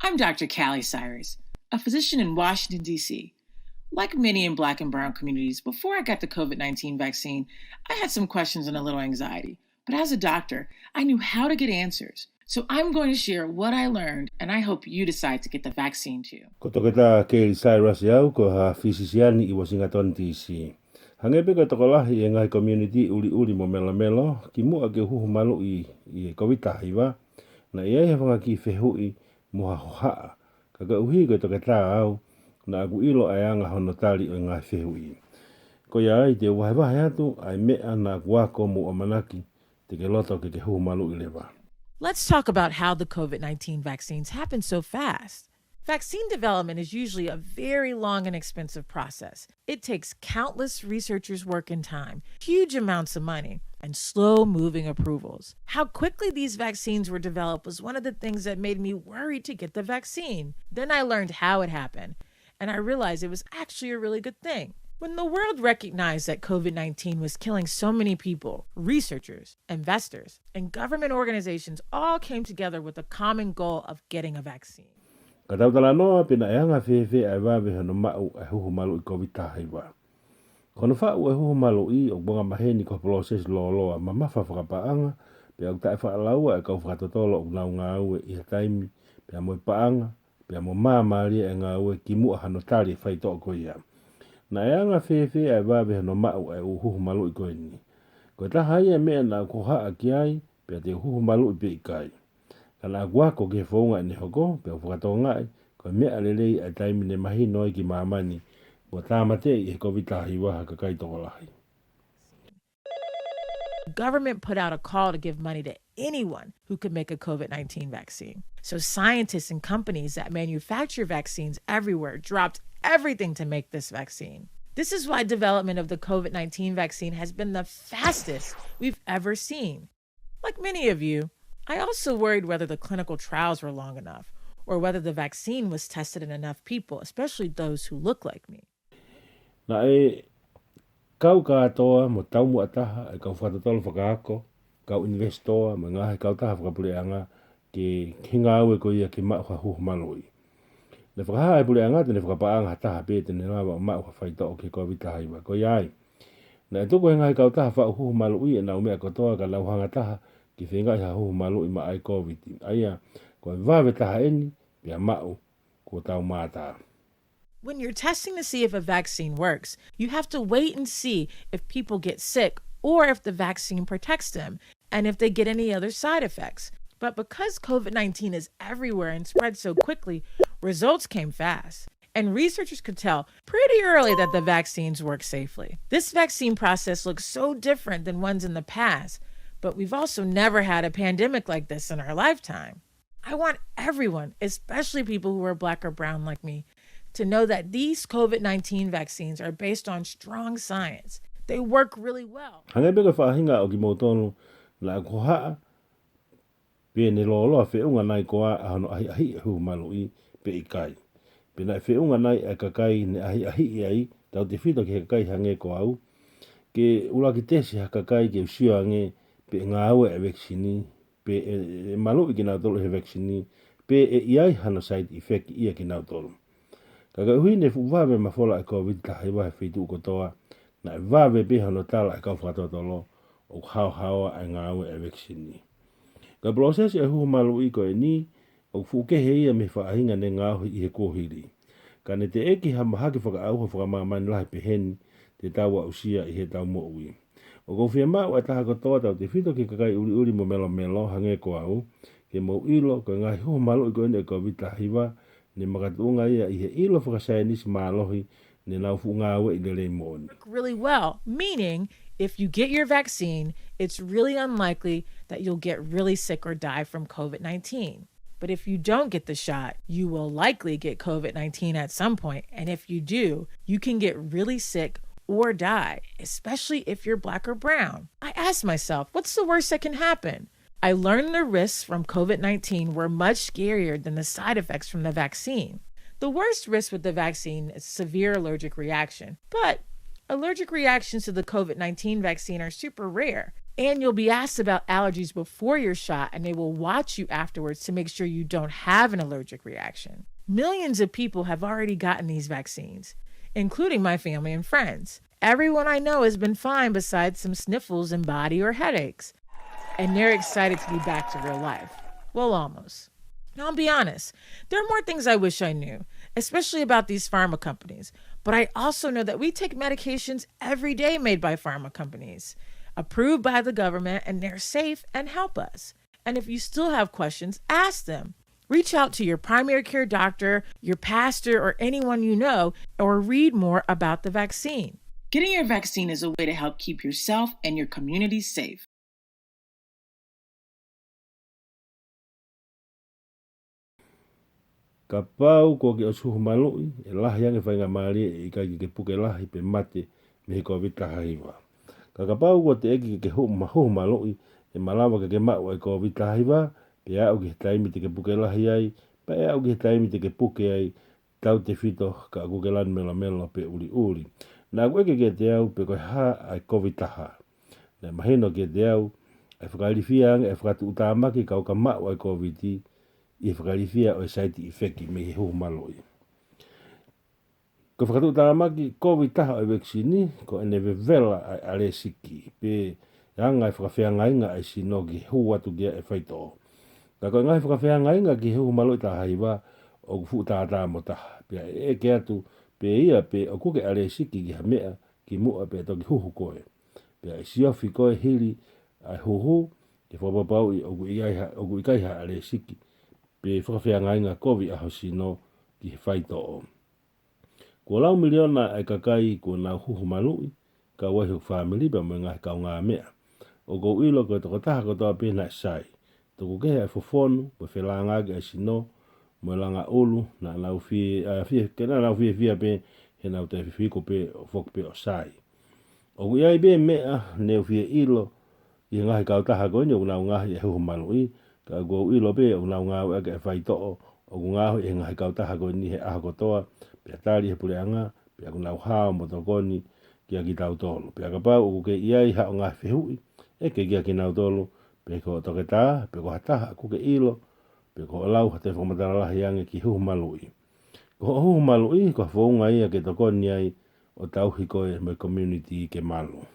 I'm Dr. Callie Cyrus, a physician in Washington, D.C. Like many in Black and Brown communities, before I got the COVID-19 vaccine, I had some questions and a little anxiety. But as a doctor, I knew how to get answers. So I'm going to share what I learned, and I hope you decide to get the vaccine too. Ko toke tā Kelly Cyrus iau ko ha fisisiani I Washington DC. Hangepe ko toko lahi e ngai community uli mo melo ki mua ke huhu malu I Koviti hiwa na ia he whanga ki whehui mo ha hohaa. Kaka uhi ko toke tā au na aku ilo ai anga hono tali o ngai whehui. Ko ia ai te wahewahe atu ai mea na aku wako mo amanaki te ke loto ke huhu malu I lewa. Let's talk about how the COVID-19 vaccines happen so fast. Vaccine development is usually a very long and expensive process. It takes countless researchers' work and time, huge amounts of money, and slow-moving approvals. How quickly these vaccines were developed was one of the things that made me worried to get the vaccine. Then I learned how it happened, and I realized it was actually a really good thing. When the world recognized that COVID-19 was killing so many people, researchers, investors, and government organizations all came together with a common goal of getting a vaccine. Ka tautala noa pina e anga whewhe ai vave hono mau ai huhu malu I Koviti hiwa. Kono whau ai huhu malu I o bonga maheni ko proses loa ma mawha whakapaanga pe au tae whaalaua e kau whakatotolo o nau ngā ue I taimi pe mo paanga pe mo māmaria e ngā ue ki mua hano tari faito'o ko ia. Na e anga whewhe ai vave hono mau ai huhu malu I koe ni. Ko taha ia mea na ko haa ki ai pe te huhu malu I pe I kai. Kana aguako ke Founga ne hoko pe whakatonga ai ko mea lelei ai taimi ne mahi noi ki mamani o tāmate I Koviti hiwa haka kai toko lahi. The government put out a call to give money to anyone who could make a COVID-19 vaccine. So scientists and companies that manufacture vaccines everywhere dropped everything to make this vaccine. This is why development of the COVID-19 vaccine has been the fastest we've ever seen. Like many of you, I also worried whether the clinical trials were long enough or whether the vaccine was tested in enough people, especially those who look like me. Na e kau katoa mo tau mo ataha e kau whatatolo whakaako, kau investoa ma ngahe kau taha whakapuleanga ke hinga aue ko ia ke mauha huhu maloi. Ne whakaha e puleanga tene whakapaanga taha pete ne lawa o mauha whaito'o ke Koviti hiwa ko iai. Na e tuko he ngahe kau taha whau huhu maloi e nau mea kotoa ka lauhanga taha ki whenga I huhu maloi ma ai Koviti. Aia ko vave taha eni pia mau ko tau mātaa. When you're testing to see if a vaccine works, you have to wait and see if people get sick or if the vaccine protects them and if they get any other side effects. But because COVID-19 is everywhere and spreads so quickly, results came fast. And researchers could tell pretty early that the vaccines work safely. This vaccine process looks so different than ones in the past, but we've also never had a pandemic like this in our lifetime. I want everyone, especially people who are Black or brown like me, to know that these COVID-19 vaccines are based on strong science. They work really well. Hangepe ko whahinga o ki motonu la ko haa pe ne lolo a whiunga nai koa a hano ahi hu malui pe I kai. Pe nai whiunga nai a kakai ne ahi ai tau te whito ki kakai hange ko au. Ke ula ki tesi ha kakai ke usio ange pe ngā aue e vaccini pe e malui ki nau tolu he vaccini pe e iai hano side effect ia ki nau tolu. Kaka hui ne vave mafola e Koviti hiwa he whitu kotoa na vave pe hano tala e kau whatotolo o hao ai ngā aue e vaccini. Ka proses e huhu malui ko e ni o fuke he ia me whaahinga ne ngāhui I he kōhiri. Ka ne te eki hamahaki whakaauha whakamamani lahi pe heni te taua usia I he tau mo ui. O ko whia mau e taha kotoa tau te whito ki kakai uri mo melo hange ko au ke mo ilo ko ngai huhu malui ko ene e Koviti hiwa ne makatunga ia I he ilo whakasainis mālohi ne nau fu ngā aue I lelei mōni. Really well, meaning if you get your vaccine, it's really unlikely that you'll get really sick or die from COVID-19. But if you don't get the shot, you will likely get COVID-19 at some point. And if you do, you can get really sick or die, especially if you're Black or brown. I asked myself, what's the worst that can happen? I learned the risks from COVID-19 were much scarier than the side effects from the vaccine. The worst risk with the vaccine is severe allergic reaction, but allergic reactions to the COVID-19 vaccine are super rare. And you'll be asked about allergies before your shot, and they will watch you afterwards to make sure you don't have an allergic reaction. Millions of people have already gotten these vaccines, including my family and friends. Everyone I know has been fine besides some sniffles and body or headaches. And they're excited to be back to real life. Well, almost. Now, I'll be honest, there are more things I wish I knew, especially about these pharma companies. But I also know that we take medications every day made by pharma companies, approved by the government, and they're safe and help us. And if you still have questions, ask them. Reach out to your primary care doctor, your pastor, or anyone you know, or read more about the vaccine. Getting your vaccine is a way to help keep yourself and your community safe. Ka pau ko ke o suhu malui, e lahi ange whainga maari e kai ke puke lahi pe mate me he Koviti haiwa. Ka pau ko te eki ke hu malui, e malawa ke mau e Koviti haiwa, pe au ke taimi te ke puke lahi ai, pe au ke taimi te ke puke ai, tau te whito ka kuke lan mela mela pe uri uri. Nā koe ke te au pe koe ha ai Koviti ha. Nā maheno ke te au, e whakarifia ange, e whakatu utamaki ka uka mau ai Koviti, I whakarifia o e saiti I wheki me he hu maloi. Ko whakatu tāmaki, Koviti taha o vaccini, ko ene vevela ai are siki, pe anga e whakawhia ngainga ai sino ki hu atu kia e faito'o. Ka koe ngai whakawhia ngainga ki hu maloi taha iwa, o kufu tātā mo taha. Pe e ke atu, pe ia pe o kuke are siki ki ha mea, ki mua pe toki huhu koe. Pe e siofi koe hili ai huhu, ke whapapau I ogu ikaiha are siki. Pe whakawhia ngainga Koviti aho sino ki he faito'o. Ko lau miliona ai kakai ko nau huhu malui, ka wahi whamili pa mo ngai kau ngā mea. O ko ilo ko toko taha ko toa pēna sai. Toko kehe ai fofonu, po whelangagi ai sino, mo langa ulu, na nau kena nau fia pe, he nau te whiwhiko pe o whok pe o sai. O ku iai pe mea, neu fia ilo, I ngahi kau taha ko inyo nau ngahi e huhu malui, ka ko ilo pe o nau ngau ake e whaito'o, o ku ngahu e ngahi kau taha ko ni he aho kotoa, pe atari he pureanga, pe aku nau hao mo tokoni, kia ki tau tolu. Pe akapau o ke iai hao ngahi whihui, e ke kia ki nau tolu, pe ko toke tā, pe ko hataha ku ke ilo, pe ko lau hate whakamatara lahi ange ki huhu malui. Ko huhu malui, ko Founga ia ke tokoni ai, o tauhi koe me community ke malu.